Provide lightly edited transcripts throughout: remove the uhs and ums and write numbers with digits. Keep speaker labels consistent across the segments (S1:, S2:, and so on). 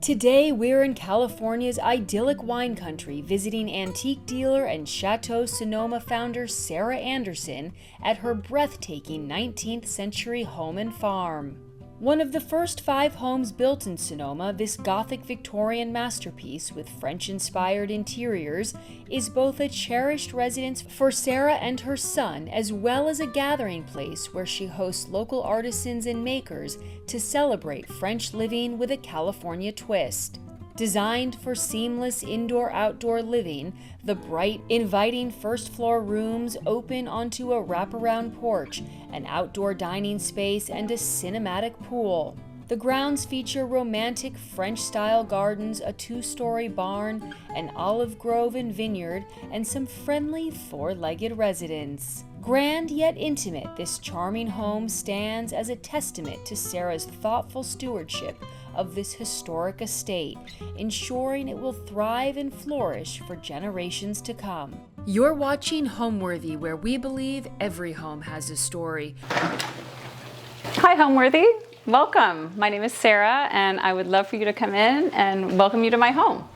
S1: Today, we're in California's idyllic wine country visiting antique dealer and Chateau Sonoma founder Sarah Anderson at her breathtaking 19th century home and farm. One of the first 5 homes built in Sonoma, this Gothic-Victorian masterpiece with French-inspired interiors is both a cherished residence for Sarah and her son, as well as a gathering place where she hosts local artisans and makers to celebrate French living with a California twist. Designed for seamless indoor-outdoor living, the bright, inviting first-floor rooms open onto a wraparound porch, an outdoor dining space, and a cinematic pool. The grounds feature romantic French-style gardens, a 2-story barn, an olive grove and vineyard, and some friendly 4-legged residents. Grand yet intimate, this charming home stands as a testament to Sarah's thoughtful stewardship of this historic estate, ensuring it will thrive and flourish for generations to come. You're watching Homeworthy, where we believe every home has a story.
S2: Hi, Homeworthy. Welcome. My name is Sarah, and I would love for you to come in and welcome you to my home.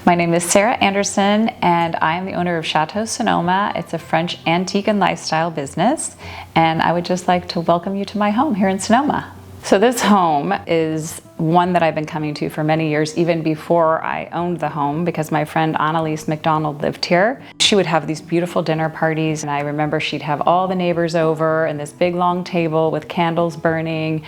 S2: My name is Sarah Anderson, and I am the owner of Chateau Sonoma. It's a French antique and lifestyle business, and I would just like to welcome you to my home here in Sonoma. So this home is one that I've been coming to for many years, even before I owned the home, because my friend Annalise McDonald lived here. She would have these beautiful dinner parties, and I remember she'd have all the neighbors over and this big long table with candles burning,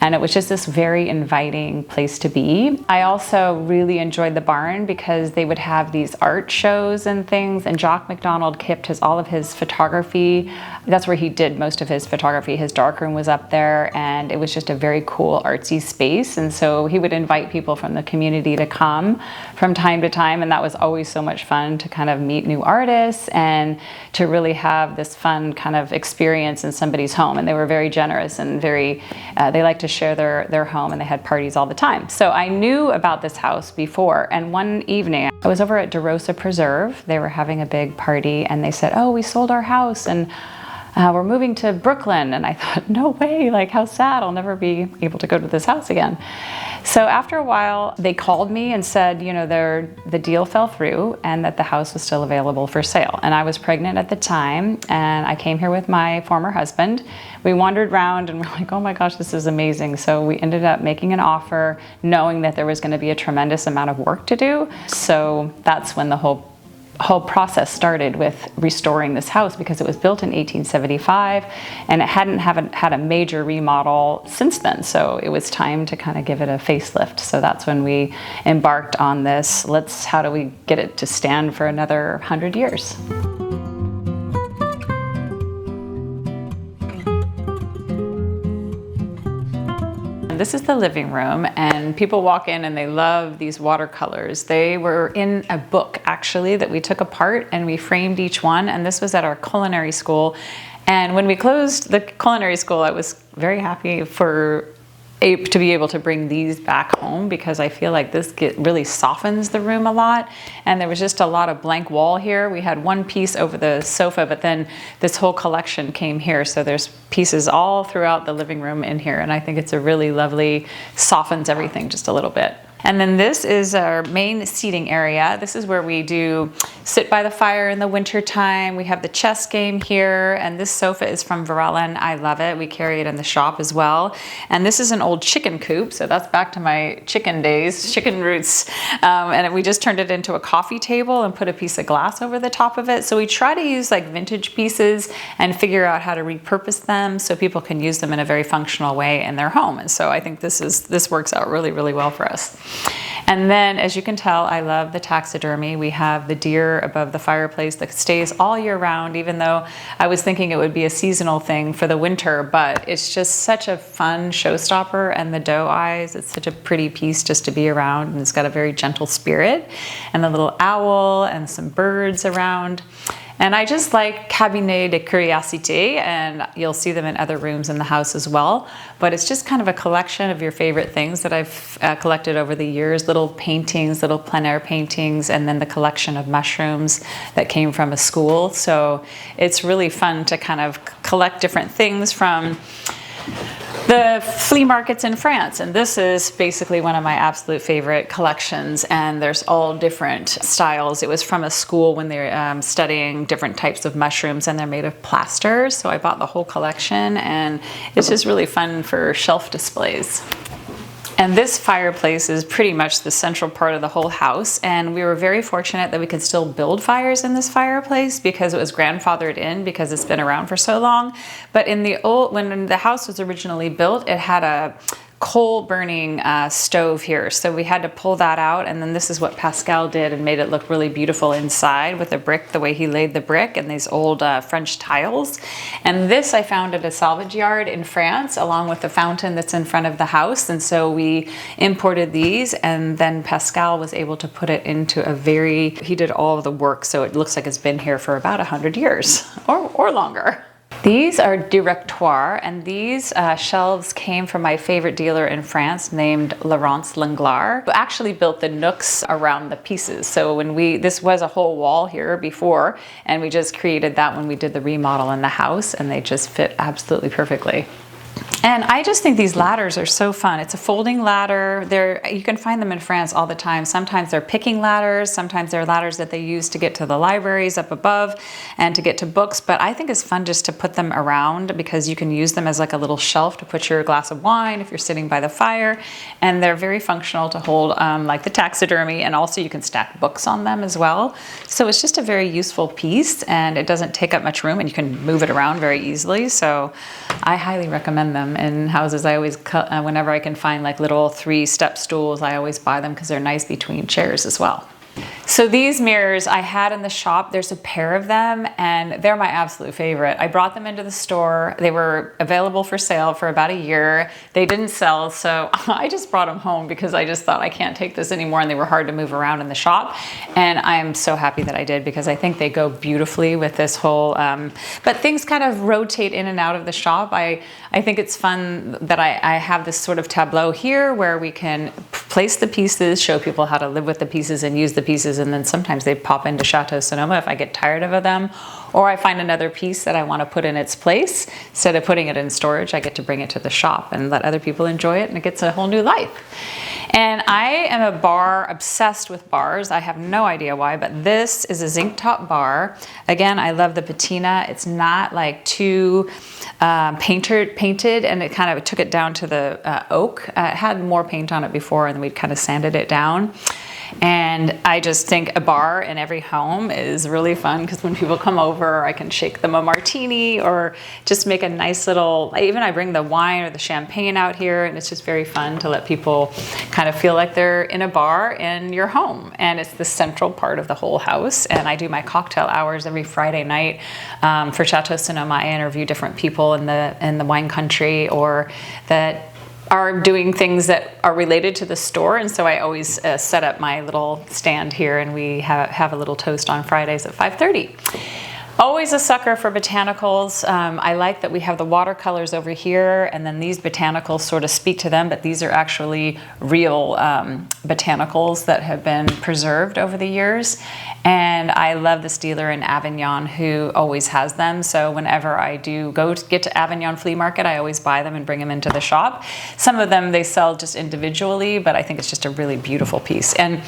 S2: and it was just this very inviting place to be. I also really enjoyed the barn because they would have these art shows and things, and Jock McDonald kept all of his photography. That's where he did most of his photography. His darkroom was up there, and it was just a very cool artsy space. And so he would invite people from the community to come from time to time, and that was always so much fun to kind of meet new artists and to really have this fun kind of experience in somebody's home. And they were very generous and very, they liked to share their home, and they had parties all the time. So I knew about this house before, and one evening I was over at DeRosa Preserve. They were having a big party, and they said, "Oh, we sold our house, and we're moving to Brooklyn." And I thought, no way, like how sad, I'll never be able to go to this house again. So after a while, they called me and said, you know, the deal fell through and that the house was still available for sale. And I was pregnant at the time, and I came here with my former husband. We wandered around and we're like, oh my gosh, this is amazing. So we ended up making an offer, knowing that there was going to be a tremendous amount of work to do. So that's when the whole process started with restoring this house, because it was built in 1875 and it hadn't had a major remodel since then. So it was time to kind of give it a facelift. So that's when we embarked on this. How do we get it to stand for another 100 years? This is the living room, and people walk in and they love these watercolors. They were in a book, actually, that we took apart and we framed each one, and this was at our culinary school. And when we closed the culinary school, I was very happy to be able to bring these back home, because I feel like this really softens the room a lot. And there was just a lot of blank wall here. We had one piece over the sofa, but then this whole collection came here. So there's pieces all throughout the living room in here. And I think it's a really lovely, softens everything just a little bit. And then this is our main seating area. This is where we do sit by the fire in the winter time. We have the chess game here, and this sofa is from Varela, and I love it. We carry it in the shop as well. And this is an old chicken coop, so that's back to my chicken days, chicken roots. And we just turned it into a coffee table and put a piece of glass over the top of it. So we try to use like vintage pieces and figure out how to repurpose them so people can use them in a very functional way in their home. And so I think this works out really, really well for us. And then, as you can tell, I love the taxidermy. We have the deer above the fireplace that stays all year round, even though I was thinking it would be a seasonal thing for the winter, but it's just such a fun showstopper. And the doe eyes, it's such a pretty piece just to be around, and it's got a very gentle spirit. And the little owl and some birds around. And I just like cabinet de curiosité, and you'll see them in other rooms in the house as well. But it's just kind of a collection of your favorite things that I've collected over the years, little paintings, little plein air paintings, and then the collection of mushrooms that came from a school. So it's really fun to kind of collect different things from the flea markets in France. And this is basically one of my absolute favorite collections, and there's all different styles. It was from a school when they're studying different types of mushrooms, and they're made of plaster. So I bought the whole collection, and it's just really fun for shelf displays. And this fireplace is pretty much the central part of the whole house, and we were very fortunate that we could still build fires in this fireplace because it was grandfathered in because it's been around for so long. But in the when the house was originally built, it had a coal burning stove here, so we had to pull that out, and then this is what Pascal did and made it look really beautiful inside with the brick, the way he laid the brick and these old French tiles. And this I found at a salvage yard in France along with the fountain that's in front of the house, and so we imported these, and then Pascal was able to put it into he did all of the work, so it looks like it's been here for about 100 years or longer. These are directoire, and these shelves came from my favorite dealer in France named Laurence Langlard, who actually built the nooks around the pieces. So this was a whole wall here before, and we just created that when we did the remodel in the house, and they just fit absolutely perfectly. And I just think these ladders are so fun. It's a folding ladder. You can find them in France all the time. Sometimes they're picking ladders. Sometimes they're ladders that they use to get to the libraries up above and to get to books. But I think it's fun just to put them around because you can use them as like a little shelf to put your glass of wine if you're sitting by the fire. And they're very functional to hold like the taxidermy, and also you can stack books on them as well. So it's just a very useful piece, and it doesn't take up much room, and you can move it around very easily. So I highly recommend them in houses. I always, whenever I can find like little 3-step stools, I always buy them because they're nice between chairs as well. So these mirrors I had in the shop, there's a pair of them, and they're my absolute favorite. I brought them into the store. They were available for sale for about a year. They didn't sell, so I just brought them home because I just thought I can't take this anymore, and they were hard to move around in the shop. And I'm so happy that I did because I think they go beautifully with this whole, but things kind of rotate in and out of the shop. I think it's fun that I have this sort of tableau here where we can place the pieces, show people how to live with the pieces and use the pieces, and then sometimes they pop into Chateau Sonoma if I get tired of them, or I find another piece that I want to put in its place. Instead of putting it in storage, I get to bring it to the shop and let other people enjoy it, and it gets a whole new life. And I am a bar obsessed with bars. I have no idea why, but this is a zinc top bar. Again, I love the patina. It's not like too painted, and it kind of took it down to the oak. It had more paint on it before, and then we'd kind of sanded it down. And I just think a bar in every home is really fun because when people come over, I can shake them a martini or just make a nice little, I bring the wine or the champagne out here, and it's just very fun to let people kind of feel like they're in a bar in your home. And it's the central part of the whole house. And I do my cocktail hours every Friday night for Chateau Sonoma. I interview different people in the wine country or that are doing things that are related to the store, and so I always set up my little stand here, and we have a little toast on Fridays at 5:30. Always a sucker for botanicals. I like that we have the watercolors over here, and then these botanicals sort of speak to them, but these are actually real botanicals that have been preserved over the years. And I love this dealer in Avignon who always has them. So whenever I do get to Avignon Flea Market, I always buy them and bring them into the shop. Some of them they sell just individually, but I think it's just a really beautiful piece. And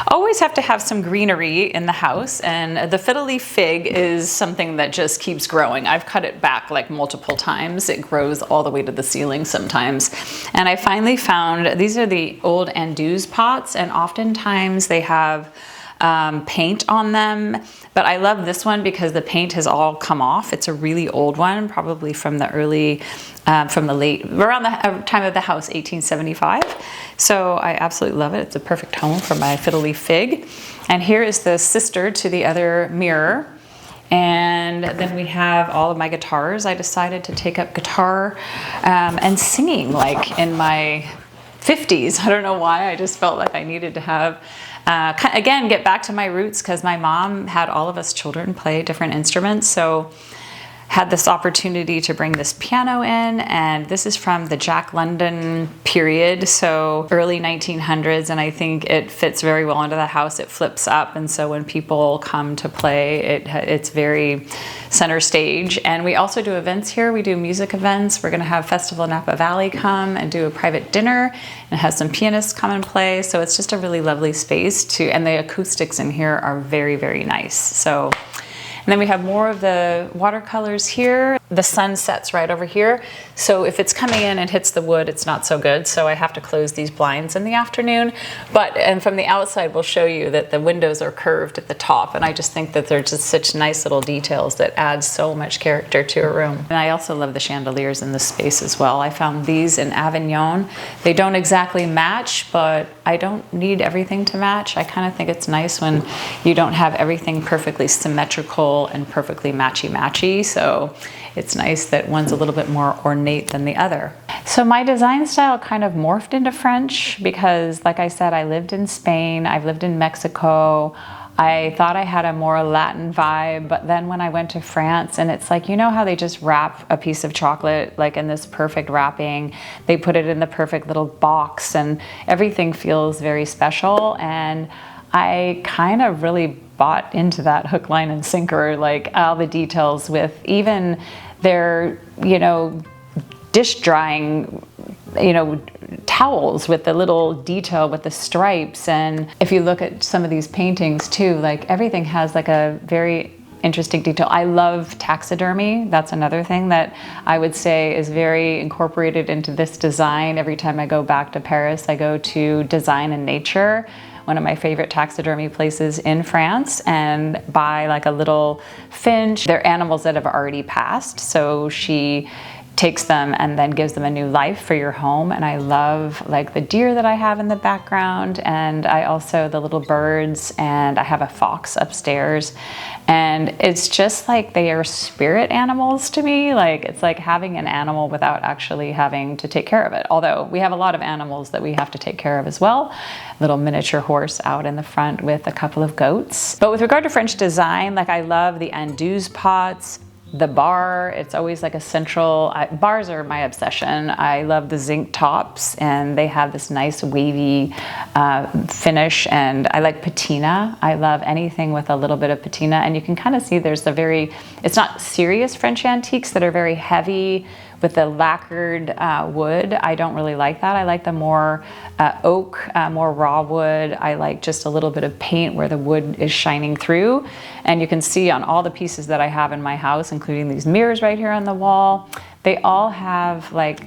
S2: always have to have some greenery in the house. And the fiddle leaf fig is something that just keeps growing. I've cut it back like multiple times. It grows all the way to the ceiling sometimes. And I finally found, these are the old Anduze pots, and oftentimes they have paint on them, but I love this one because the paint has all come off. It's a really old one, probably from the around the time of the house, 1875. So I absolutely love it. It's a perfect home for my fiddle leaf fig. And here is the sister to the other mirror. And then we have all of my guitars. I decided to take up guitar and singing like in my 50s. I don't know why. I just felt like I needed to have again, get back to my roots, because my mom had all of us children play different instruments. So had this opportunity to bring this piano in, and this is from the Jack London period, so early 1900s, and I think it fits very well into the house. It flips up, and so when people come to play, it's very center stage. And we also do events here. We do music events. We're going to have Festival Napa Valley come and do a private dinner, and have some pianists come and play. So it's just a really lovely space and the acoustics in here are very, very nice. So. And then we have more of the watercolors here. The sun sets right over here. So if it's coming in and hits the wood, it's not so good. So I have to close these blinds in the afternoon. And from the outside, we'll show you that the windows are curved at the top. And I just think that they're just such nice little details that add so much character to a room. And I also love the chandeliers in this space as well. I found these in Avignon. They don't exactly match, but I don't need everything to match. I kind of think it's nice when you don't have everything perfectly symmetrical and perfectly matchy-matchy. So it's nice that one's a little bit more ornate than the other. So my design style kind of morphed into French because, like I said, I lived in Spain, I've lived in Mexico. I thought I had a more Latin vibe, but then when I went to France, and it's like, you know how they just wrap a piece of chocolate like in this perfect wrapping, they put it in the perfect little box, and everything feels very special. And I kind of really bought into that hook, line, and sinker, like all the details with even their, dish drying, towels with the little detail with the stripes. And if you look at some of these paintings too, like everything has like a very interesting detail. I love taxidermy. That's another thing that I would say is very incorporated into this design. Every time I go back to Paris, I go to Design and Nature, one of my favorite taxidermy places in France, and buy like a little finch. They're animals that have already passed, so she takes them and then gives them a new life for your home. And I love like the deer that I have in the background, and I also the little birds, and I have a fox upstairs. And it's just like they are spirit animals to me. Like it's like having an animal without actually having to take care of it. Although we have a lot of animals that we have to take care of as well. Little miniature horse out in the front with a couple of goats. But with regard to French design, like I love the andouille pots. The bar, it's always like a central, bars are my obsession. I love the zinc tops, and they have this nice wavy finish, and I like patina. I love anything with a little bit of patina, and you can kind of see there's it's not serious French antiques that are very heavy with the lacquered wood. I don't really like that. I like the more oak, more raw wood. I like just a little bit of paint where the wood is shining through. And you can see on all the pieces that I have in my house, including these mirrors right here on the wall, they all have like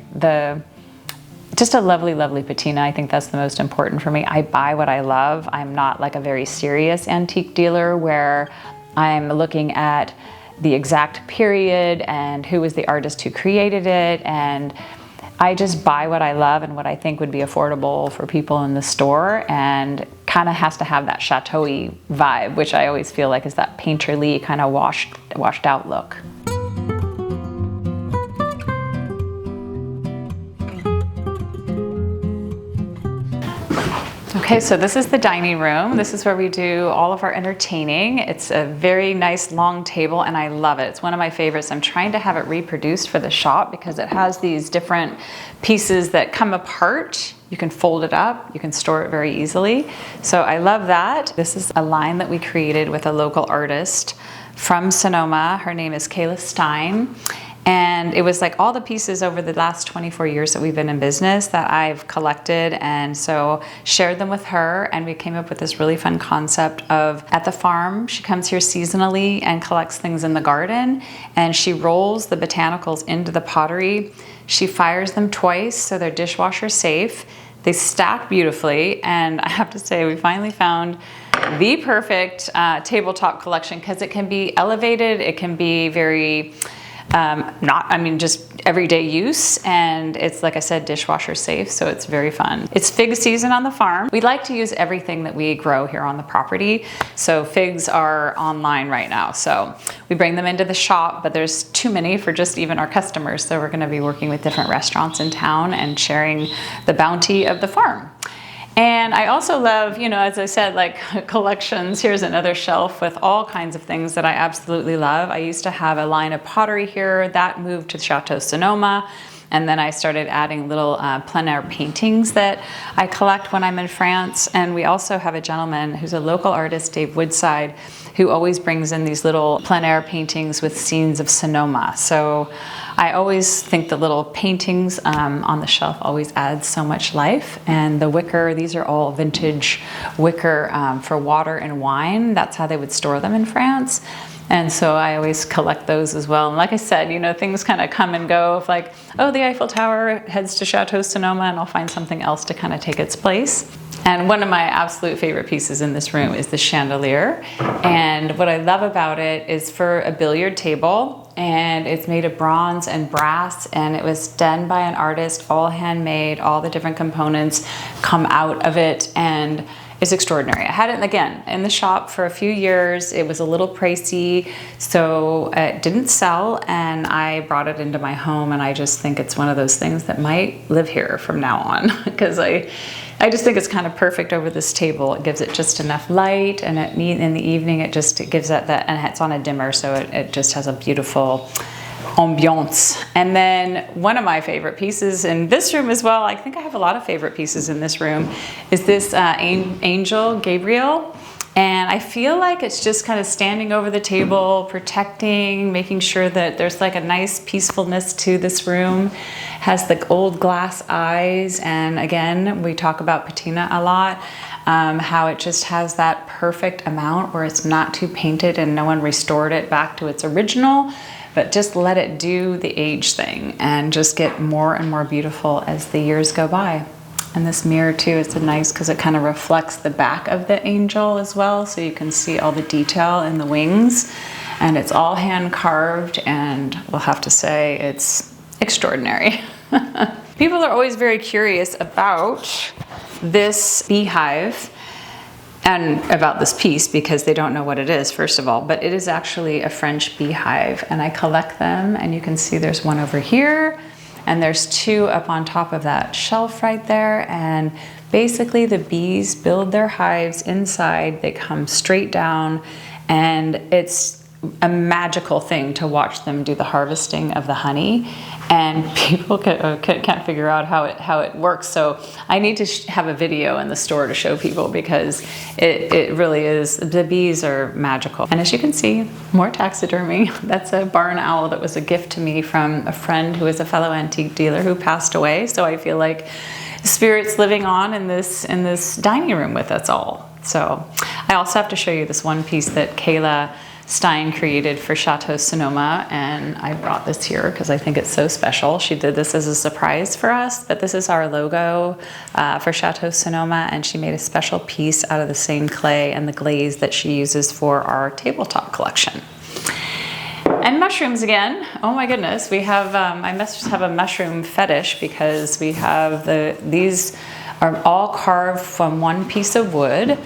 S2: just a lovely, lovely patina. I think that's the most important for me. I buy what I love. I'm not like a very serious antique dealer where I'm looking at the exact period and who was the artist who created it. And I just buy what I love and what I think would be affordable for people in the store, and kind of has to have that chateau-y vibe, which I always feel like is that painterly kind of washed out look. Okay, so this is the dining room. This is where we do all of our entertaining. It's a very nice long table, and I love it. It's one of my favorites. I'm trying to have it reproduced for the shop because it has these different pieces that come apart. You can fold it up, you can store it very easily. So I love that. This is a line that we created with a local artist from Sonoma. Her name is Kayla Stein. And it was like all the pieces over the last 24 years that we've been in business that I've collected, and so shared them with her, and we came up with this really fun concept of at the farm. She comes here seasonally and collects things in the garden, and she rolls the botanicals into the pottery. She fires them twice so they're dishwasher safe. They stack beautifully, and I have to say we finally found the perfect tabletop collection because it can be elevated, it can be very just everyday use, and it's, like I said, dishwasher safe, so it's very fun. It's fig season on the farm. We like to use everything that we grow here on the property, so figs are online right now, so we bring them into the shop, but there's too many for just even our customers, so we're going to be working with different restaurants in town and sharing the bounty of the farm. And I also love, you know, as I said, like collections. Here's another shelf with all kinds of things that I absolutely love. I used to have a line of pottery here that moved to Chateau Sonoma. And then I started adding little plein air paintings that I collect when I'm in France. And we also have a gentleman who's a local artist, Dave Woodside, who always brings in these little plein air paintings with scenes of Sonoma. So I always think the little paintings on the shelf always add so much life. And the wicker, these are all vintage wicker for water and wine. That's how they would store them in France. And so I always collect those as well. And like I said, you know, things kind of come and go of like, oh, the Eiffel Tower heads to Chateau Sonoma, and I'll find something else to kind of take its place. And one of my absolute favorite pieces in this room is the chandelier. And what I love about it is for a billiard table, and it's made of bronze and brass, and it was done by an artist, all handmade, all the different components come out of it, and it's extraordinary. I had it, again, in the shop for a few years. It was a little pricey, so it didn't sell, and I brought it into my home, and I just think it's one of those things that might live here from now on, because I just think it's kind of perfect over this table. It gives it just enough light, and in the evening it gives that, and it's on a dimmer, so it just has a beautiful ambiance. And then one of my favorite pieces in this room as well, I think I have a lot of favorite pieces in this room, is this angel, Gabriel. And I feel like it's just kind of standing over the table, protecting, making sure that there's like a nice peacefulness to this room. Has the old glass eyes, and again, we talk about patina a lot, how it just has that perfect amount where it's not too painted and no one restored it back to its original, but just let it do the age thing and just get more and more beautiful as the years go by. And this mirror too is nice because it kind of reflects the back of the angel as well, so you can see all the detail in the wings, and it's all hand carved, and we'll have to say it's extraordinary. People are always very curious about this beehive and about this piece because they don't know what it is, first of all, but it is actually a French beehive, and I collect them, and you can see there's one over here, and there's two up on top of that shelf right there. And basically the bees build their hives inside, they come straight down, and it's a magical thing to watch them do the harvesting of the honey. And people can't figure out how it works. So I need to have a video in the store to show people, because it really is, the bees are magical. And as you can see, more taxidermy. That's a barn owl that was a gift to me from a friend who is a fellow antique dealer who passed away. So I feel like spirit's living on in this dining room with us all. So I also have to show you this one piece that Kayla Stein created for Chateau Sonoma, and I brought this here because I think it's so special. She did this as a surprise for us, but this is our logo for Chateau Sonoma, and she made a special piece out of the same clay and the glaze that she uses for our tabletop collection. And mushrooms again. Oh my goodness, we have, I must have a mushroom fetish, because we have these are all carved from one piece of wood.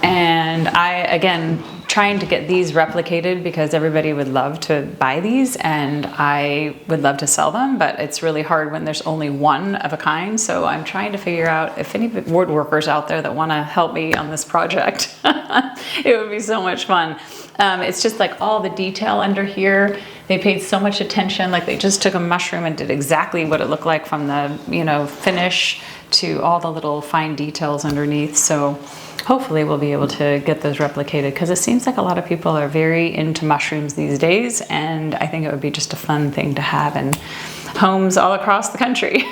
S2: And I, again, trying to get these replicated because everybody would love to buy these, and I would love to sell them, but it's really hard when there's only one of a kind. So I'm trying to figure out if any woodworkers out there that want to help me on this project. It would be so much fun. It's just like all the detail under here. They paid so much attention, like they just took a mushroom and did exactly what it looked like from the, you know, finish to all the little fine details underneath. So hopefully we'll be able to get those replicated, because it seems like a lot of people are very into mushrooms these days, and I think it would be just a fun thing to have in homes all across the country.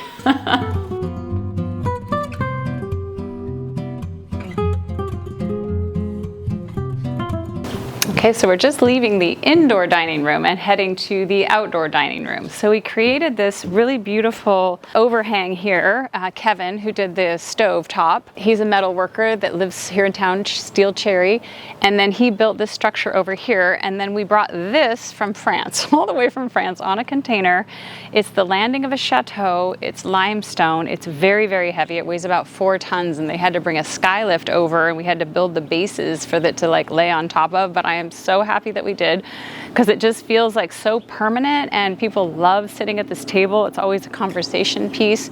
S2: Okay, so we're just leaving the indoor dining room and heading to the outdoor dining room. So we created this really beautiful overhang here. Kevin, who did the stove top, he's a metal worker that lives here in town, Steel Cherry, and then he built this structure over here, and then we brought this from France, all the way from France on a container. It's the landing of a chateau, it's limestone, it's very, very heavy. It weighs about 4 tons, and they had to bring a skylift over, and we had to build the bases for it to like lay on top of, but I am so happy that we did. because it just feels like so permanent, and people love sitting at this table. It's always a conversation piece.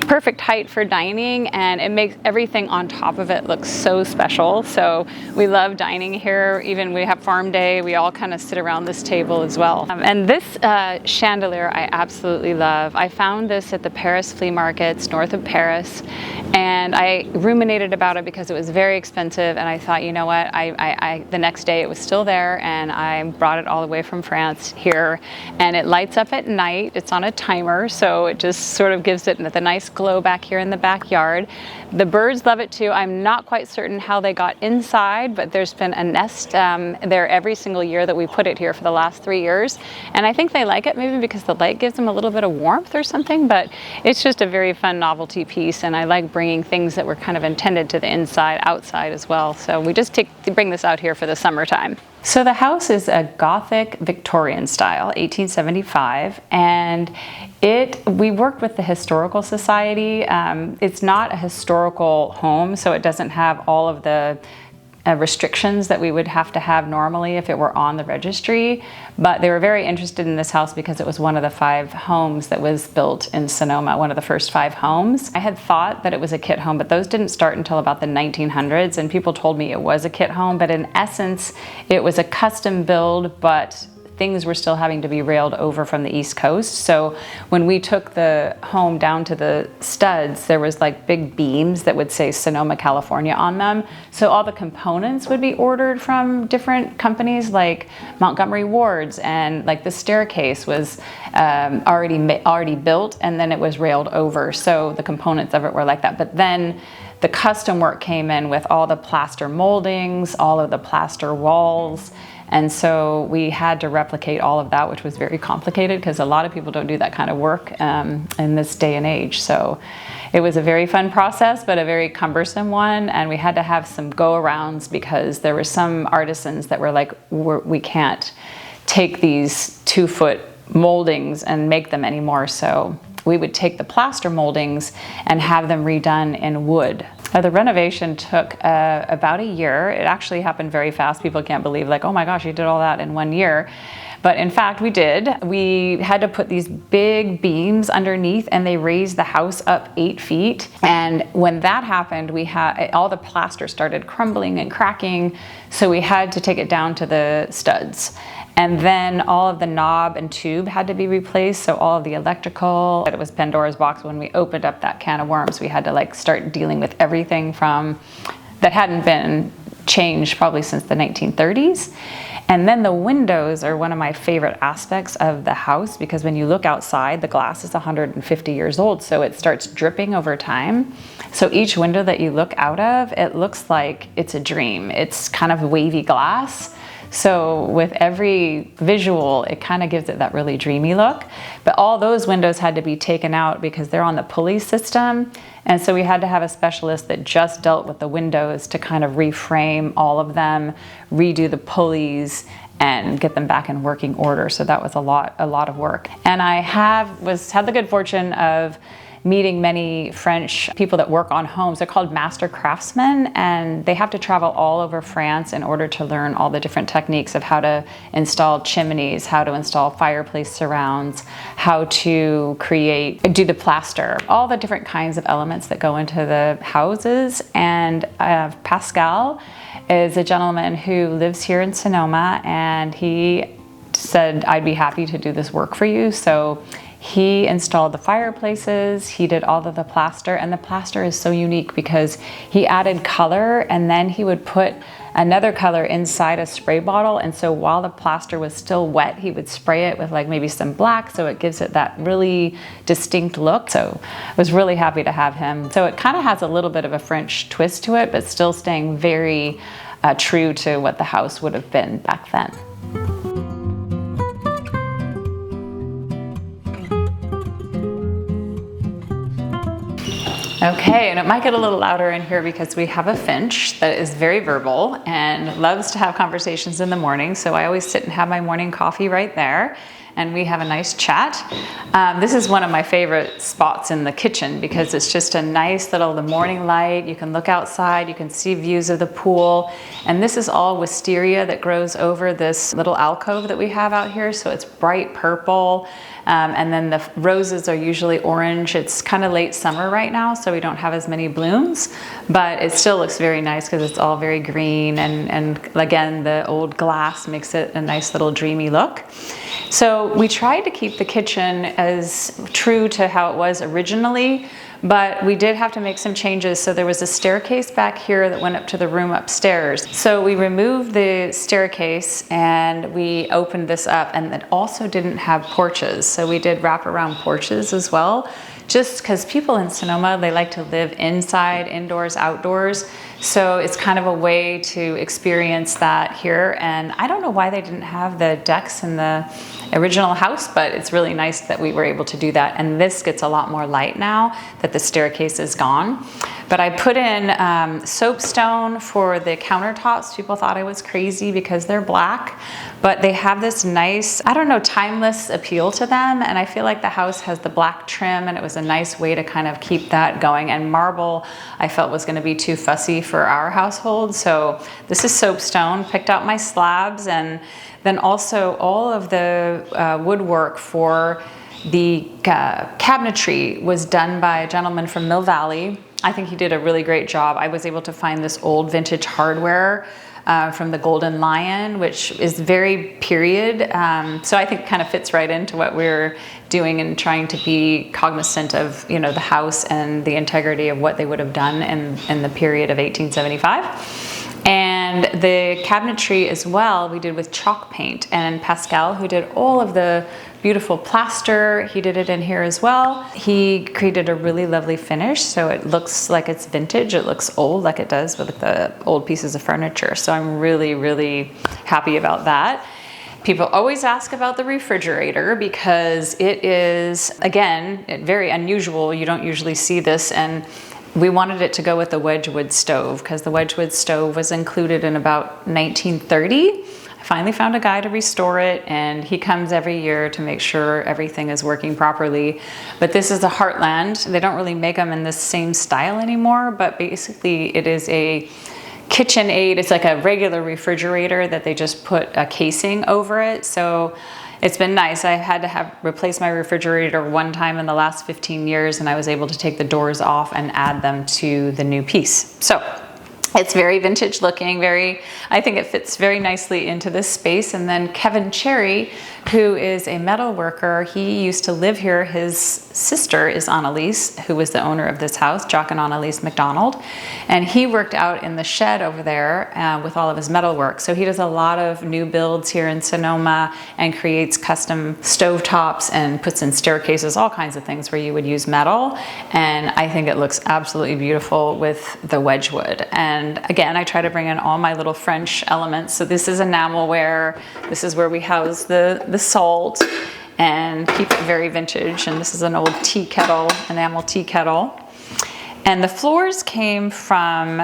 S2: Perfect height for dining, and it makes everything on top of it look so special. So we love dining here. Even we have farm day, we all kind of sit around this table as well. And this chandelier I absolutely love. I found this at the Paris flea markets north of Paris, and I ruminated about it because it was very expensive, and I thought, you know what, the next day it was still there, and I brought it all the way from France here, and it lights up at night. It's on a timer, so it just sort of gives it the nice glow back here in the backyard. The birds love it too. I'm not quite certain how they got inside, but there's been a nest there every single year that we put it here for the last 3 years, and I think they like it maybe because the light gives them a little bit of warmth or something, but it's just a very fun novelty piece, and I like bringing things that were kind of intended to the inside outside as well. So we just bring this out here for the summertime. So the house is a Gothic-Victorian style, 1875, and we worked with the Historical Society. It's not a historical home, so it doesn't have all of the restrictions that we would have to have normally if it were on the registry, but they were very interested in this house because it was one of the 5 homes that was built in Sonoma, one of the first 5 homes. I had thought that it was a kit home, but those didn't start until about the 1900s, and people told me it was a kit home, but in essence it was a custom build, but things were still having to be railed over from the East Coast. So when we took the home down to the studs, there was like big beams that would say Sonoma, California on them. So all the components would be ordered from different companies like Montgomery Ward's, and like the staircase was already built, and then it was railed over. So the components of it were like that. But then the custom work came in with all the plaster moldings, all of the plaster walls. And so we had to replicate all of that, which was very complicated because a lot of people don't do that kind of work in this day and age. So it was a very fun process, but a very cumbersome one. And we had to have some go-arounds because there were some artisans that were like, we can't take these 2-foot moldings and make them anymore. So we would take the plaster moldings and have them redone in wood. The renovation took about a year. It actually happened very fast. People can't believe, like, oh my gosh, you did all that in 1 year. But in fact, we did. We had to put these big beams underneath, and they raised the house up 8 feet. And when that happened, all the plaster started crumbling and cracking. So we had to take it down to the studs. And then all of the knob and tube had to be replaced. So all of the electrical, it was Pandora's box. When we opened up that can of worms, we had to like start dealing with everything that hadn't been changed probably since the 1930s. And then the windows are one of my favorite aspects of the house, because when you look outside, the glass is 150 years old, so it starts dripping over time. So each window that you look out of, it looks like it's a dream. It's kind of wavy glass. So with every visual, it kind of gives it that really dreamy look. But all those windows had to be taken out because they're on the pulley system. And so we had to have a specialist that just dealt with the windows to kind of reframe all of them, redo the pulleys, and get them back in working order. So that was a lot of work. And I had the good fortune of meeting many French people that work on homes. They're called master craftsmen, and they have to travel all over France in order to learn all the different techniques of how to install chimneys, how to install fireplace surrounds, how to do the plaster, all the different kinds of elements that go into the houses. And Pascal is a gentleman who lives here in Sonoma, and he said, I'd be happy to do this work for you. So he installed the fireplaces, he did all of the plaster, and the plaster is so unique because he added color, and then he would put another color inside a spray bottle. And so while the plaster was still wet, he would spray it with like maybe some black, so it gives it that really distinct look. So I was really happy to have him. So it kind of has a little bit of a French twist to it, but still staying very true to what the house would have been back then. Okay, and it might get a little louder in here because we have a finch that is very verbal and loves to have conversations in the morning. So I always sit and have my morning coffee right there. and we have a nice chat. This is one of my favorite spots in the kitchen because it's just a nice little, the morning light, you can look outside, you can see views of the pool, and this is all wisteria that grows over this little alcove that we have out here, so it's bright purple. And then the roses are usually orange. It's kind of late summer right now, so we don't have as many blooms, but it still looks very nice because it's all very green, and again, the old glass makes it a nice little dreamy look. So we tried to keep the kitchen as true to how it was originally, but we did have to make some changes. So there was a staircase back here that went up to the room upstairs. So we removed the staircase and we opened this up, and it also didn't have porches. So we did wraparound porches as well, just because people in Sonoma, they like to live inside, indoors, outdoors. So it's kind of a way to experience that here. And I don't know why they didn't have the decks in the original house, but it's really nice that we were able to do that. And this gets a lot more light now that the staircase is gone. But I put in soapstone for the countertops. People thought I was crazy because they're black, but they have this nice, I don't know, timeless appeal to them. And I feel like the house has the black trim, and it was a nice way to kind of keep that going. And marble, I felt was gonna be too fussy for our household. So this is soapstone, picked out my slabs, and then also all of the woodwork for the cabinetry was done by a gentleman from Mill Valley. I think he did a really great job. I was able to find this old vintage hardware from the Golden Lion, which is very period. So I think it kind of fits right into what we're doing and trying to be cognizant of, you know, the house and the integrity of what they would have done in the period of 1875. And the cabinetry as well, we did with chalk paint, and Pascal, who did all of the beautiful plaster, he did it in here as well. He created a really lovely finish, so it looks like it's vintage. It looks old, like it does with the old pieces of furniture. So I'm really, really happy about that. People always ask about the refrigerator because it is, again, very unusual. You don't usually see this, and we wanted it to go with the Wedgwood stove because the Wedgwood stove was included in about 1930. I finally found a guy to restore it, and he comes every year to make sure everything is working properly. But this is a Heartland. They don't really make them in this same style anymore, but basically it is a KitchenAid. It's like a regular refrigerator that they just put a casing over it. So it's been nice. I had to replace my refrigerator one time in the last 15 years, and I was able to take the doors off and add them to the new piece. So it's very vintage looking, I think it fits very nicely into this space. And then Kevin Cherry, who is a metal worker, he used to live here. His sister is Annalise, who was the owner of this house, Jock and Annalise McDonald. And he worked out in the shed over there with all of his metal work. So he does a lot of new builds here in Sonoma and creates custom stovetops and puts in staircases, all kinds of things where you would use metal. And I think it looks absolutely beautiful with the Wedgwood. And again, I try to bring in all my little French elements. So this is enamelware. This is where we house the salt and keep it very vintage. And this is an old tea kettle, enamel tea kettle. And the floors came from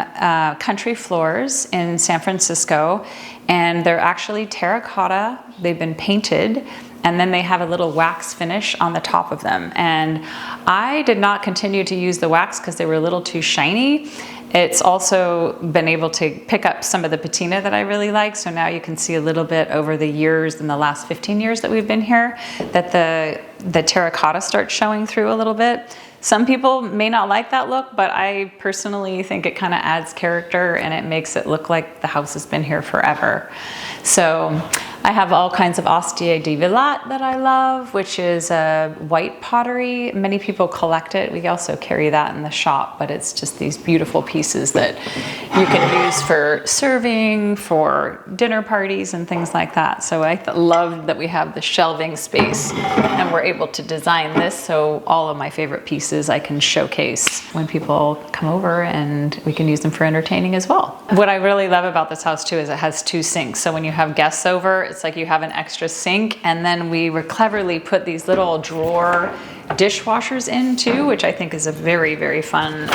S2: Country Floors in San Francisco, and they're actually terracotta. They've been painted, and then they have a little wax finish on the top of them. And I did not continue to use the wax because they were a little too shiny. It's also been able to pick up some of the patina that I really like. So now you can see a little bit over the years, in the last 15 years that we've been here, that the terracotta starts showing through a little bit. Some people may not like that look, but I personally think it kind of adds character and it makes it look like the house has been here forever. So I have all kinds of Ostia di Villat that I love, which is a white pottery. Many people collect it. We also carry that in the shop, but it's just these beautiful pieces that you can use for serving, for dinner parties and things like that. So I love that we have the shelving space and we're able to design this so all of my favorite pieces I can showcase when people come over, and we can use them for entertaining as well. What I really love about this house too is it has 2 sinks. So when you have guests over, it's like you have an extra sink, and then we cleverly put these little drawer dishwashers in too, which I think is a very, very fun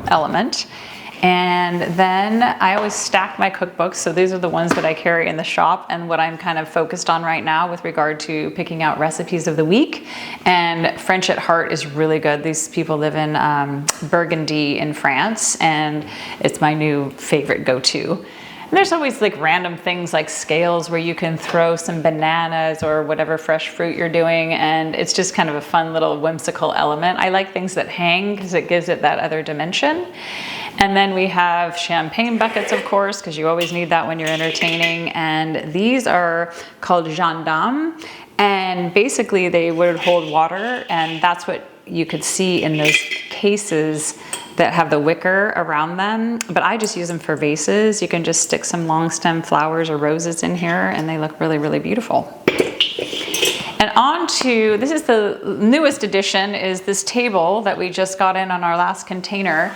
S2: element. And then I always stack my cookbooks. So these are the ones that I carry in the shop and what I'm kind of focused on right now with regard to picking out recipes of the week. And French at Heart is really good. These people live in Burgundy in France, and it's my new favorite go-to. And there's always like random things like scales where you can throw some bananas or whatever fresh fruit you're doing, and it's just kind of a fun little whimsical element. I like things that hang because it gives it that other dimension. And then we have champagne buckets, of course, because you always need that when you're entertaining. And these are called gendarmes, and basically they would hold water, and that's what you could see in those cases that have the wicker around them. But I just use them for vases. You can just stick some long stem flowers or roses in here, and they look really, really beautiful. And on to, this is the newest addition, is this table that we just got in on our last container.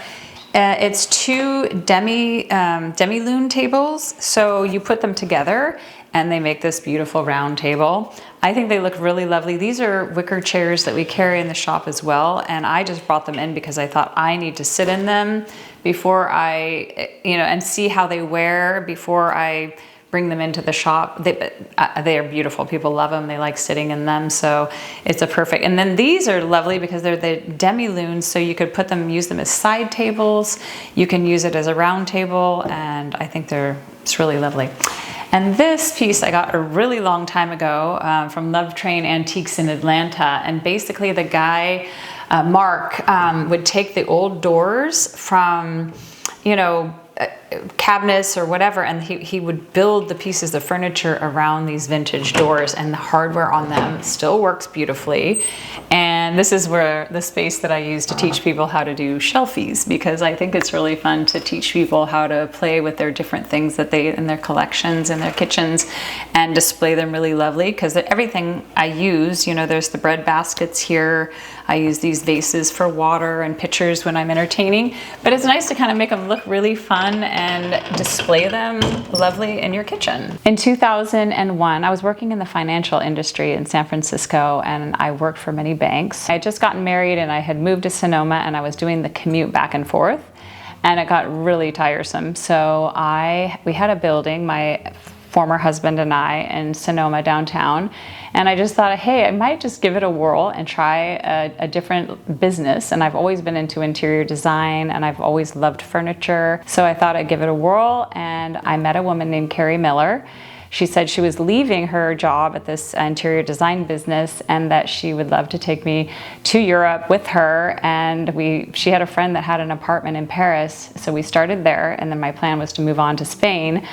S2: It's two demi-lune tables. So you put them together and they make this beautiful round table. I think they look really lovely. These are wicker chairs that we carry in the shop as well. And I just brought them in because I thought I need to sit in them before and see how they wear before I bring them into the shop. They are beautiful. People love them. They like sitting in them. So it's a perfect. And then these are lovely because they're the demi-lunes. So you could use them as side tables. You can use it as a round table. And I think it's really lovely. And this piece I got a really long time ago from Love Train Antiques in Atlanta. And basically the guy, Mark, would take the old doors from, cabinets or whatever, and he would build the pieces of furniture around these vintage doors, and the hardware on them still works beautifully. And this is where the space that I use to teach people how to do shelfies, because I think it's really fun to teach people how to play with their different things that they in their collections in their kitchens and display them really lovely. Because everything I use, there's the bread baskets here. I use these vases for water and pitchers when I'm entertaining, but it's nice to kind of make them look really fun and display them lovely in your kitchen. In 2001, I was working in the financial industry in San Francisco, and I worked for many banks. I had just gotten married and I had moved to Sonoma, and I was doing the commute back and forth, and it got really tiresome. So we had a building, my former husband and I, in Sonoma downtown, and I just thought, hey, I might just give it a whirl and try a different business. And I've always been into interior design, and I've always loved furniture, so I thought I'd give it a whirl. And I met a woman named Carrie Miller. She said she was leaving her job at this interior design business and that she would love to take me to Europe with her. And she had a friend that had an apartment in Paris, so we started there, and then my plan was to move on to Spain.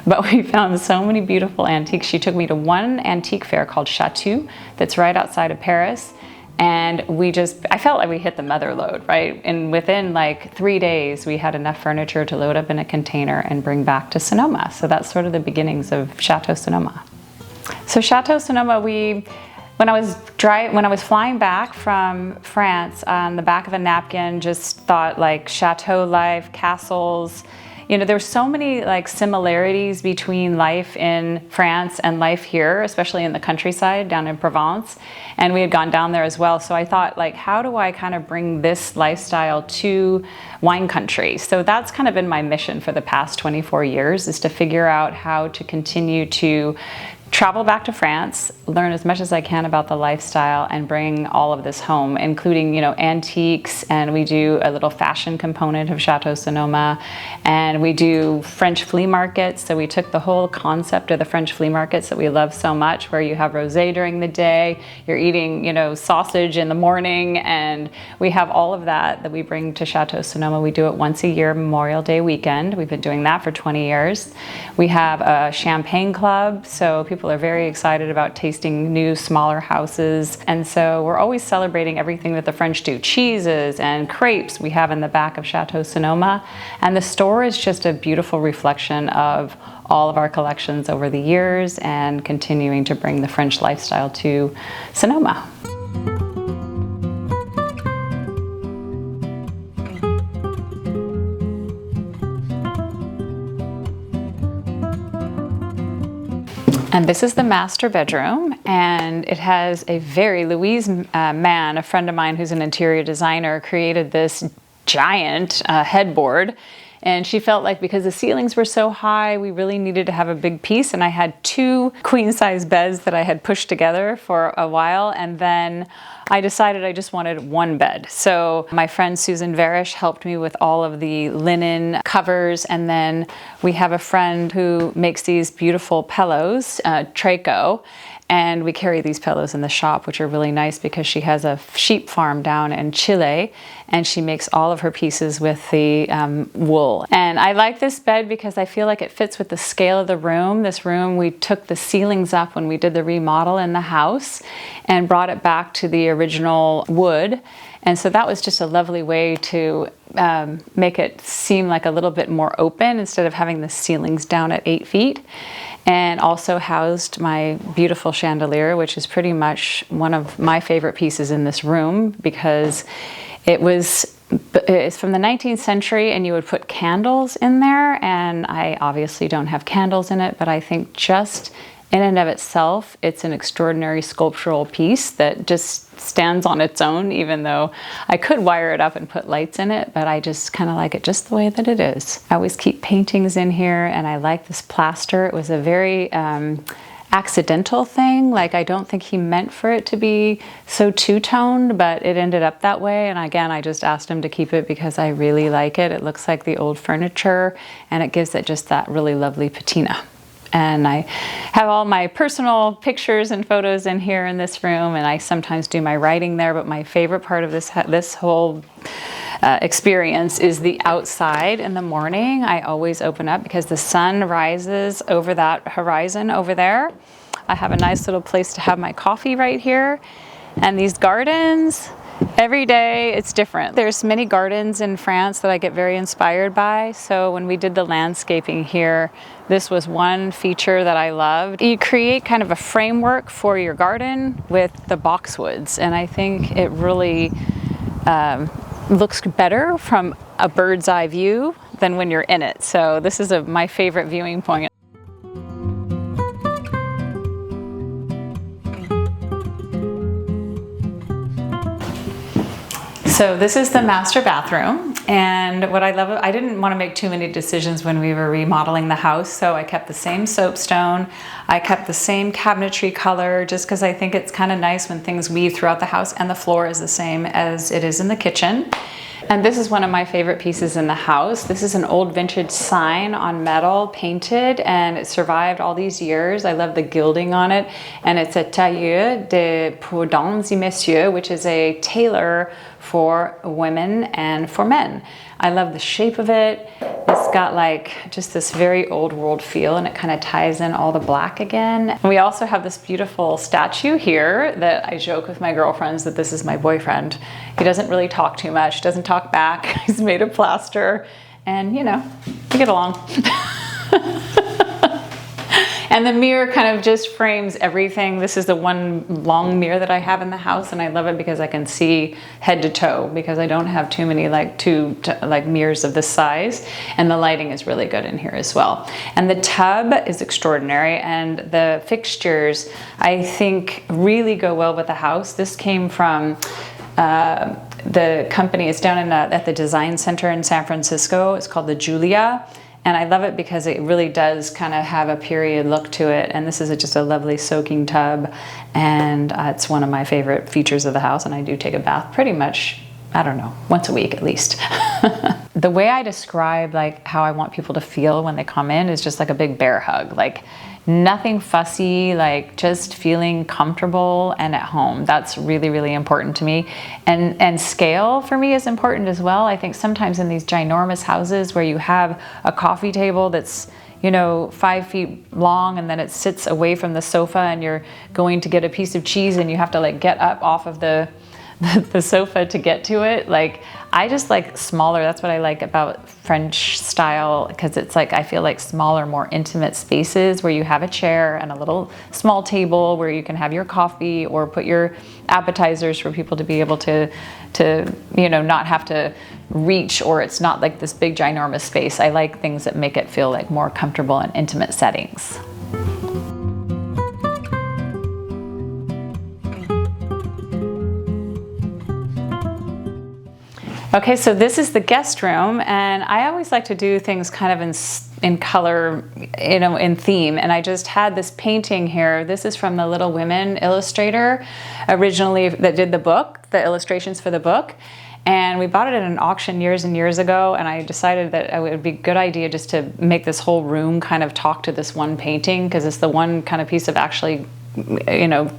S2: But we found so many beautiful antiques. She took me to one antique fair called Chateau that's right outside of Paris. And I felt like we hit the mother lode, right? And within like 3 days, we had enough furniture to load up in a container and bring back to Sonoma. So that's sort of the beginnings of Chateau Sonoma. So Chateau Sonoma, when I was flying back from France, on the back of a napkin, just thought like chateau life, castles. There's so many like similarities between life in France and life here, especially in the countryside down in Provence. And we had gone down there as well. So I thought, like, how do I kind of bring this lifestyle to wine country? So that's kind of been my mission for the past 24 years, is to figure out how to continue to travel back to France, learn as much as I can about the lifestyle, and bring all of this home, including, antiques, and we do a little fashion component of Chateau Sonoma, and we do French flea markets. So we took the whole concept of the French flea markets that we love so much, where you have rosé during the day, you're eating, sausage in the morning, and we have all of that we bring to Chateau Sonoma. We do it once a year, Memorial Day weekend. We've been doing that for 20 years. We have a champagne club, so people are very excited about tasting new, smaller houses. And so we're always celebrating everything that the French do. Cheeses and crepes we have in the back of Chateau Sonoma. And the store is just a beautiful reflection of all of our collections over the years and continuing to bring the French lifestyle to Sonoma. And this is the master bedroom, and it has a Louise Mann, a friend of mine who's an interior designer, created this giant headboard. And she felt like because the ceilings were so high, we really needed to have a big piece. And I had 2 queen-size beds that I had pushed together for a while. And then I decided I just wanted 1 bed. So my friend Susan Varish helped me with all of the linen covers. And then we have a friend who makes these beautiful pillows, Traco. And we carry these pillows in the shop, which are really nice because she has a sheep farm down in Chile, and she makes all of her pieces with the wool. And I like this bed because I feel like it fits with the scale of the room. This room, we took the ceilings up when we did the remodel in the house and brought it back to the original wood. And so that was just a lovely way to make it seem like a little bit more open instead of having the ceilings down at 8 feet. And also housed my beautiful chandelier, which is pretty much one of my favorite pieces in this room because it's from the 19th century and you would put candles in there, and I obviously don't have candles in it, but I think just in and of itself, it's an extraordinary sculptural piece that just stands on its own, even though I could wire it up and put lights in it, but I just kind of like it just the way that it is. I always keep paintings in here, and I like this plaster. It was a very accidental thing. Like, I don't think he meant for it to be so two-toned, but it ended up that way. And again, I just asked him to keep it because I really like it. It looks like the old furniture, and it gives it just that really lovely patina. And I have all my personal pictures and photos in here in this room, and I sometimes do my writing there, but my favorite part of this whole experience is the outside in the morning. I always open up because the sun rises over that horizon over there. I have a nice little place to have my coffee right here. And these gardens, every day it's different. There's many gardens in France that I get very inspired by. So when we did the landscaping here, this was one feature that I loved. You create kind of a framework for your garden with the boxwoods. And I think it really looks better from a bird's eye view than when you're in it. So this is my favorite viewing point. So this is the master bathroom, and what I love, I didn't want to make too many decisions when we were remodeling the house, so I kept the same soapstone, I kept the same cabinetry color, just because I think it's kind of nice when things weave throughout the house, and the floor is the same as it is in the kitchen. And this is one of my favorite pieces in the house. This is an old vintage sign on metal, painted, and it survived all these years. I love the gilding on it. And it's a tailleur de pour dames et messieurs, which is a tailor for women and for men. I love the shape of it. It's got like just this very old world feel, and it kind of ties in all the black again. And we also have this beautiful statue here that I joke with my girlfriends that this is my boyfriend. He doesn't really talk too much, doesn't talk back. He's made of plaster, and you know, we get along. And the mirror kind of just frames everything. This is the one long mirror that I have in the house, and I love it because I can see head to toe, because I don't have too many mirrors of this size, and the lighting is really good in here as well. And the tub is extraordinary, and the fixtures I think really go well with the house. This came from the company. It's down at the Design Center in San Francisco. It's called the Julia. And I love it because it really does kind of have a period look to it. And this is just a lovely soaking tub. And it's one of my favorite features of the house. And I do take a bath pretty much, I don't know, once a week at least. The way I describe like how I want people to feel when they come in is just like a big bear hug. Like nothing fussy, like just feeling comfortable and at home. That's really, really important to me. And scale for me is important as well. I think sometimes in these ginormous houses where you have a coffee table that's, you know, 5 feet long, and then it sits away from the sofa, and you're going to get a piece of cheese and you have to like get up off of the sofa to get to it. Like, I just like smaller. That's what I like about French style, because it's like, I feel like smaller, more intimate spaces where you have a chair and a little small table where you can have your coffee or put your appetizers for people to be able to you know, not have to reach, or it's not like this big ginormous space. I like things that make it feel like more comfortable and intimate settings. Okay, so this is the guest room, and I always like to do things kind of in color, you know, in theme. And I just had this painting here. This is from the Little Women illustrator, originally that did the book, the illustrations for the book. And we bought it at an auction years and years ago, and I decided that it would be a good idea just to make this whole room kind of talk to this one painting, because it's the one kind of piece of actually, you know,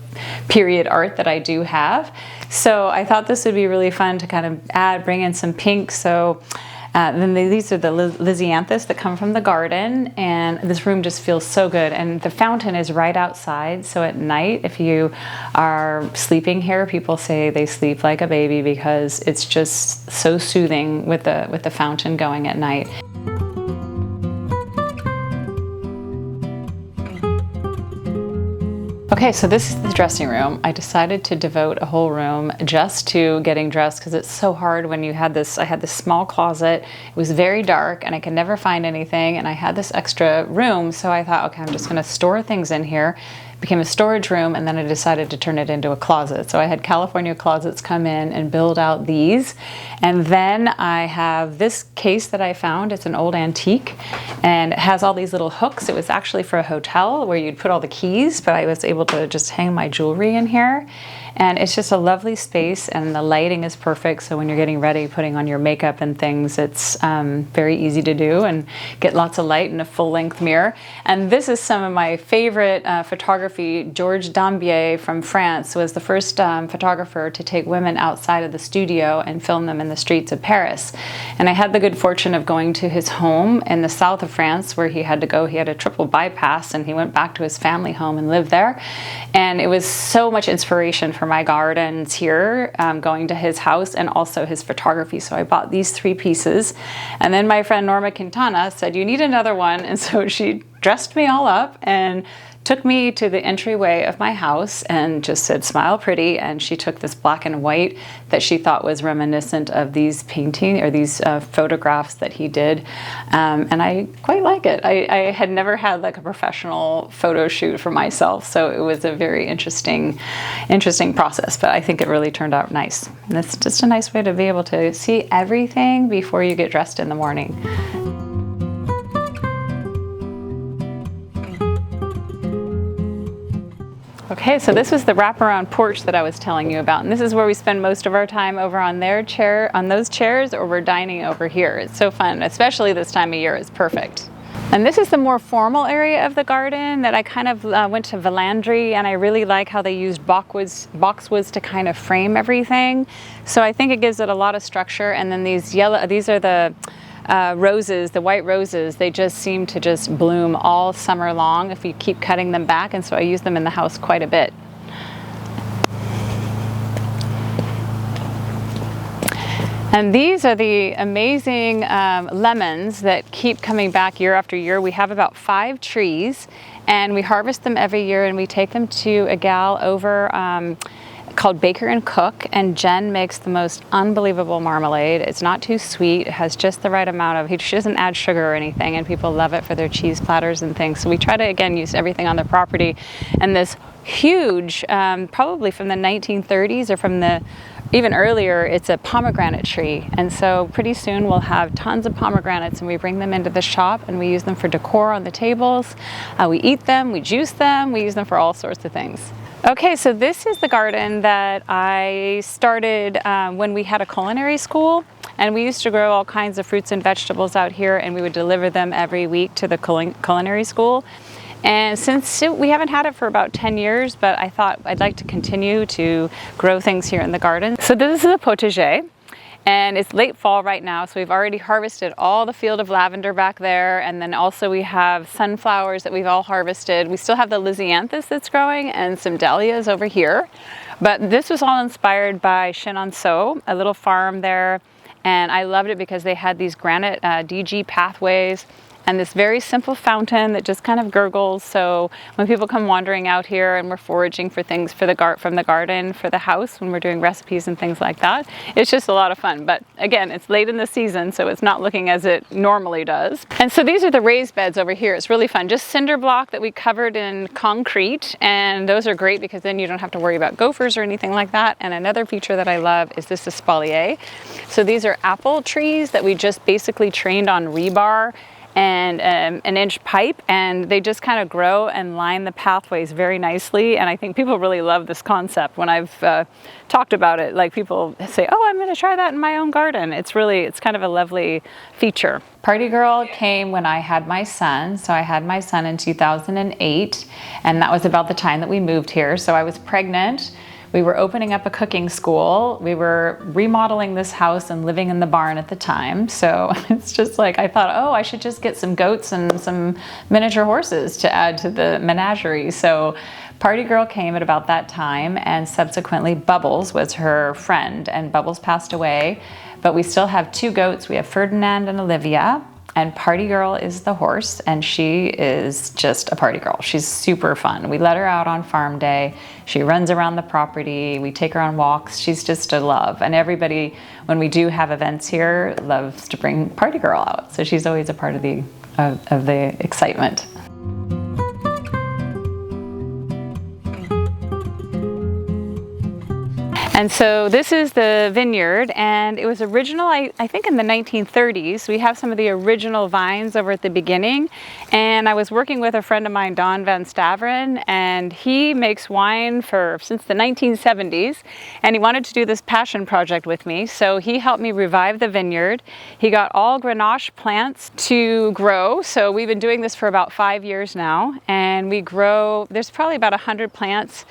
S2: period art that I do have. So I thought this would be really fun to kind of bring in some pink. So then these are the lisianthus that come from the garden, and this room just feels so good. And the fountain is right outside, so at night, if you are sleeping here, people say they sleep like a baby because it's just so soothing with the fountain going at night. Okay, so this is the dressing room. I decided to devote a whole room just to getting dressed because it's so hard when you had this. I had this small closet. It was very dark and I could never find anything, and I had this extra room, so I thought, okay, I'm just going to store things in here. It became a storage room, and then I decided to turn it into a closet. So I had California Closets come in and build out these. And then I have this case that I found. It's an old antique, and it has all these little hooks. It was actually for a hotel where you'd put all the keys, but I was able to just hang my jewelry in here. And it's just a lovely space, and the lighting is perfect. So when you're getting ready, putting on your makeup and things, it's very easy to do and get lots of light and a full-length mirror. And this is some of my favorite photography. George Dambier from France was the first photographer to take women outside of the studio and film them in the streets of Paris. And I had the good fortune of going to his home in the south of France where he had to go. He had a triple bypass, and he went back to his family home and lived there. And it was so much inspiration for my gardens here, going to his house and also his photography. So I bought these 3 pieces. And then my friend Norma Quintana said, "You need another one." And so she dressed me all up and took me to the entryway of my house and just said, "Smile pretty." And she took this black and white that she thought was reminiscent of these painting or these photographs that he did. And I quite like it. I had never had like a professional photo shoot for myself, so it was a very interesting process, but I think it really turned out nice. And it's just a nice way to be able to see everything before you get dressed in the morning. Okay, so this was the wraparound porch that I was telling you about, and this is where we spend most of our time, over on those chairs, or we're dining over here. It's so fun, especially this time of year. It's perfect. And this is the more formal area of the garden that I kind of went to Valandry, and I really like how they used boxwoods to kind of frame everything. So I think it gives it a lot of structure. And then these are the roses, the white roses. They just seem to just bloom all summer long if you keep cutting them back, and so I use them in the house quite a bit. And these are the amazing lemons that keep coming back year after year. We have about 5 trees, and we harvest them every year, and we take them to a gal over called Baker and Cook, and Jen makes the most unbelievable marmalade. It's not too sweet. It has just the right amount of, she doesn't add sugar or anything, and people love it for their cheese platters and things. So we try to, again, use everything on the property. And this huge, probably from the 1930s or from the even earlier, it's a pomegranate tree. And so pretty soon we'll have tons of pomegranates, and we bring them into the shop and we use them for decor on the tables. We eat them, we juice them, we use them for all sorts of things. Okay, so this is the garden that I started when we had a culinary school, and we used to grow all kinds of fruits and vegetables out here, and we would deliver them every week to the culinary school. And since we haven't had it for about 10 years, but I thought I'd like to continue to grow things here in the garden. So this is a potager, and it's late fall right now, so we've already harvested all the field of lavender back there, and then also we have sunflowers that we've all harvested. We still have the lisianthus that's growing and some dahlias over here. But this was all inspired by Chenonceau, a little farm there, and I loved it because they had these granite DG pathways. and this very simple fountain that just kind of gurgles. So when people come wandering out here and we're foraging for things for from the garden for the house, when we're doing recipes and things like that, it's just a lot of fun. But again, it's late in the season, so it's not looking as it normally does. And so these are the raised beds over here. It's really fun. Just cinder block that we covered in concrete, and those are great because then you don't have to worry about gophers or anything like that. And another feature that I love is this espalier. So these are apple trees that we just basically trained on rebar and an inch pipe, and they just kind of grow and line the pathways very nicely. And I think people really love this concept. When I've talked about it, like people say, oh, I'm going to try that in my own garden. It's kind of a lovely feature. Party Girl came when I had my son. So I had my son in 2008, and that was about the time that we moved here. So I was pregnant. We were opening up a cooking school. We were remodeling this house and living in the barn at the time. So it's just like, I thought, oh, I should just get some goats and some miniature horses to add to the menagerie. So Party Girl came at about that time, and subsequently Bubbles was her friend, and Bubbles passed away. But we still have 2 goats. We have Ferdinand and Olivia. And Party Girl is the horse, and she is just a party girl. She's super fun. We let her out on farm day. She runs around the property. We take her on walks. She's just a love. And everybody, when we do have events here, loves to bring Party Girl out. So she's always a part of the excitement. And so this is the vineyard, and it was original, I think in the 1930s. We have some of the original vines over at the beginning, and I was working with a friend of mine, Don Van Staveren, and he makes wine since the 1970s, and he wanted to do this passion project with me. So he helped me revive the vineyard. He got all Grenache plants to grow. So we've been doing this for about 5 years now, and we grow, there's probably about 100 plants,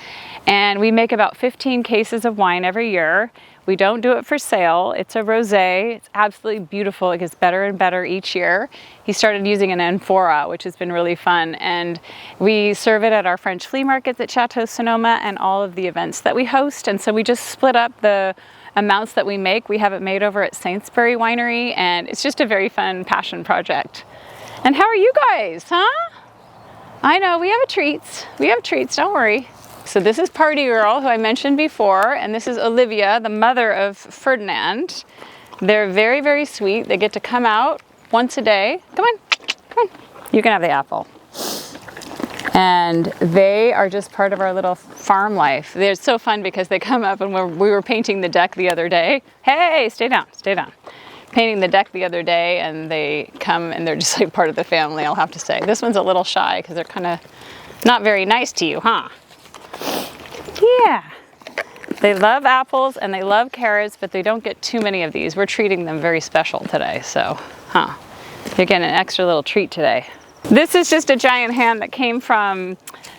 S2: and we make about 15 cases of wine every year. We don't do it for sale. It's a rosé. It's absolutely beautiful. It gets better and better each year. He started using an amphora, which has been really fun. And we serve it at our French flea markets at Chateau Sonoma and all of the events that we host. And so we just split up the amounts that we make. We have it made over at Saintsbury Winery, and it's just a very fun passion project. And how are you guys, huh? I know, we have treats. We have treats, don't worry. So this is Party Girl, who I mentioned before, and this is Olivia, the mother of Ferdinand. They're very, very sweet. They get to come out once a day. Come on, come on. You can have the apple. And they are just part of our little farm life. They're so fun because they come up, and we were painting the deck the other day. Hey, stay down, stay down. Painting the deck the other day, and they come and they're just like part of the family, I'll have to say. This one's a little shy because they're kind of not very nice to you, huh? Yeah, they love apples and they love carrots, but they don't get too many of these. We're treating them very special today, so, you're getting an extra little treat today. This is just a giant hand that came from,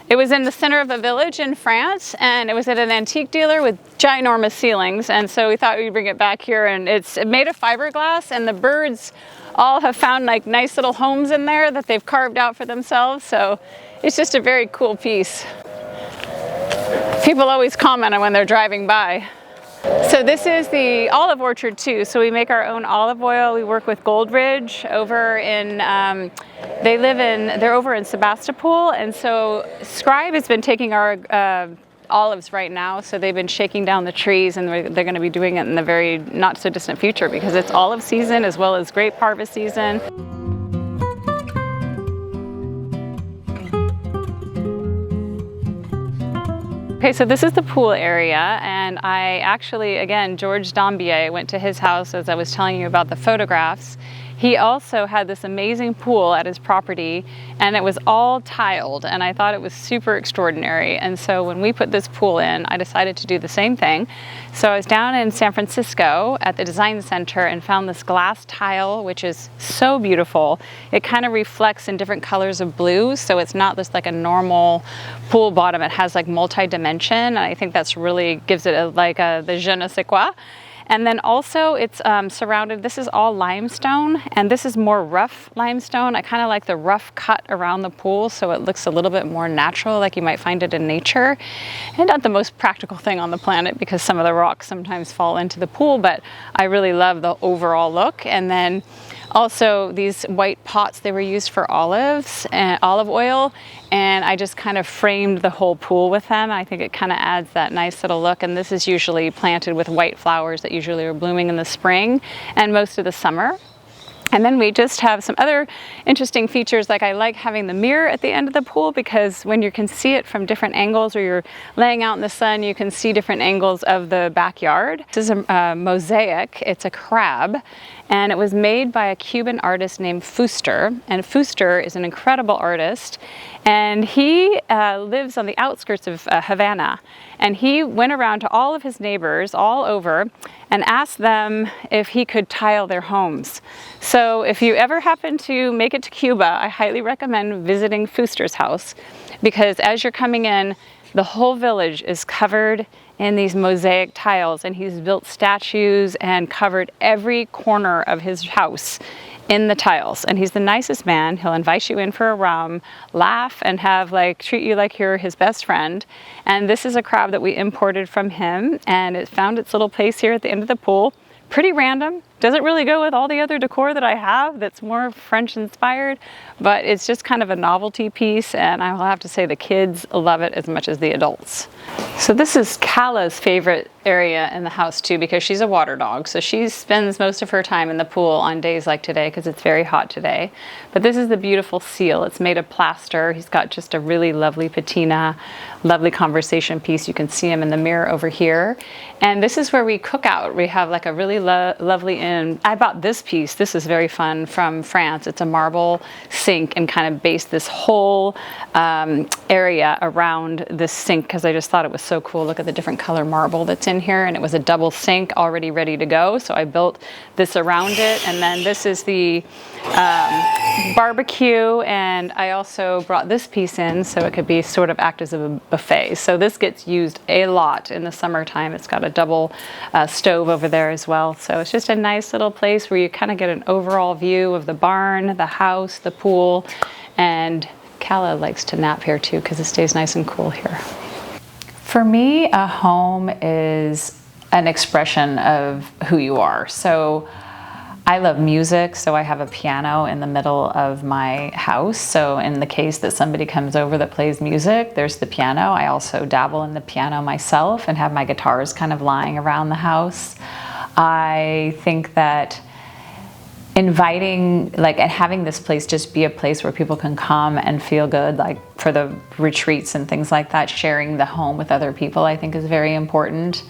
S2: it was in the center of a village in France, and it was at an antique dealer with ginormous ceilings, and so we thought we'd bring it back here, and it's made of fiberglass, and the birds all have found like nice little homes in there that they've carved out for themselves, so it's just a very cool piece. People always comment on when they're driving by. So this is the olive orchard too. So we make our own olive oil. We work with Goldridge over in, they're over in Sebastopol. And so Scribe has been taking our olives right now. So they've been shaking down the trees, and they're going to be doing it in the very not so distant future because it's olive season as well as grape harvest season. Okay, so this is the pool area, and I actually, again, George Dombier, went to his house as I was telling you about the photographs. He also had this amazing pool at his property, and it was all tiled, and I thought it was super extraordinary. And so when we put this pool in, I decided to do the same thing. So I was down in San Francisco at the design center and found this glass tile, which is so beautiful. It kind of reflects in different colors of blue, so it's not just like a normal pool bottom. It has like multi-dimension, and I think that's really gives it the je ne sais quoi. And then also it's surrounded, this is all limestone, and this is more rough limestone. I kind of like the rough cut around the pool so it looks a little bit more natural, like you might find it in nature. And not the most practical thing on the planet because some of the rocks sometimes fall into the pool, but I really love the overall look. And then Also, these white pots, they were used for olives and olive oil, and I just kind of framed the whole pool with them. I think it kind of adds that nice little look, and this is usually planted with white flowers that usually are blooming in the spring and most of the summer. And then we just have some other interesting features, like I like having the mirror at the end of the pool, because when you can see it from different angles, or you're laying out in the sun, you can see different angles of the backyard. This is a mosaic. It's a crab, and it was made by a Cuban artist named Fuster. And Fuster is an incredible artist, and he lives on the outskirts of Havana. And he went around to all of his neighbors all over and asked them if he could tile their homes. So if you ever happen to make it to Cuba, I highly recommend visiting Fuster's house, because as you're coming in, the whole village is covered in these mosaic tiles, and he's built statues and covered every corner of his house in the tiles. And he's the nicest man. He'll invite you in for a rum, laugh, and treat you like you're his best friend. And this is a crab that we imported from him, and it found its little place here at the end of the pool. Pretty random. Doesn't really go with all the other decor that I have that's more French inspired, but it's just kind of a novelty piece, and I will have to say the kids love it as much as the adults. So this is Kala's favorite area in the house too, because she's a water dog. So she spends most of her time in the pool on days like today, because it's very hot today. But this is the beautiful seal. It's made of plaster. He's got just a really lovely patina, lovely conversation piece. You can see him in the mirror over here. And this is where we cook out. We have like a really lovely inn. I bought this piece. This is very fun, from France. It's a marble sink, and kind of based this whole area around this sink, because I just thought it was so cool. Look at the different color marble that's in here, and it was a double sink already ready to go. So I built this around it. And then this is the barbecue, and I also brought this piece in so it could be sort of act as a buffet. So this gets used a lot in the summertime. It's got a double stove over there as well. So it's just a nice little place where you kind of get an overall view of the barn, the house, the pool, and Kala likes to nap here too, because it stays nice and cool here. For me, a home is an expression of who you are. So I love music, so I have a piano in the middle of my house. So in the case that somebody comes over that plays music, there's the piano. I also dabble in the piano myself and have my guitars kind of lying around the house. I think that inviting, and having this place just be a place where people can come and feel good, like for the retreats and things like that, sharing the home with other people, I think is very important.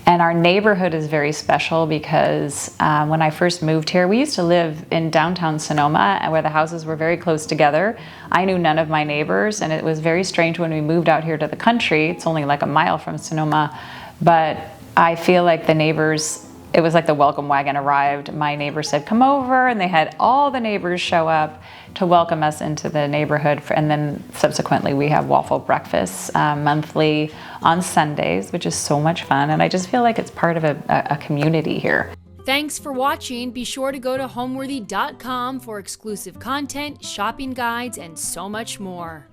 S2: And our neighborhood is very special, because when I first moved here, we used to live in downtown Sonoma, where the houses were very close together. I knew none of my neighbors, and it was very strange when we moved out here to the country. It's only like a mile from Sonoma, but I feel like the neighbors, it was like the welcome wagon arrived. My neighbor said, come over, and they had all the neighbors show up to welcome us into the neighborhood. And then subsequently we have waffle breakfasts monthly on Sundays, which is so much fun. And I just feel like it's part of a community here.
S1: Thanks for watching. Be sure to go to homeworthy.com for exclusive content, shopping guides, and so much more.